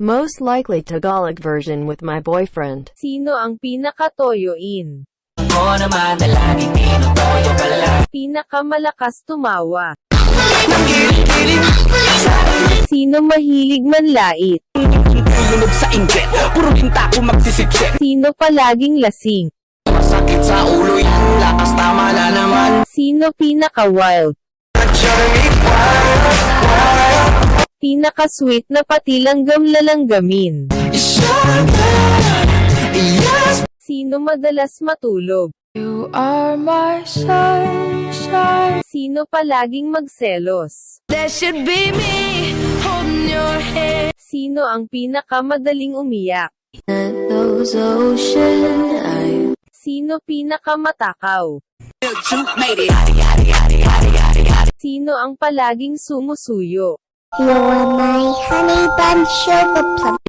Most likely Tagalog version with my boyfriend. Sino ang pinakatoyoin? Ako naman na laging tinutoyo pala. Pinakamalakas tumawa. Sino mahilig manlait? Ilunog sa inggit, puro tinta ko magsisipsip. Sino palaging lasing? Masakit sa ulo yan, lakas tama na naman. Sino pinaka-wild? Pinaka-sweet na pati langgam-lalanggamin. Yes. Sino madalas matulog? You are my sunshine. Sino palaging magselos? That should be me holding your hand. Sino ang pinakamadaling umiyak? That those ocean Sino pinakamatakaw? Made it. Sino ang palaging sumusuyo? You're my honey bun sugar plum.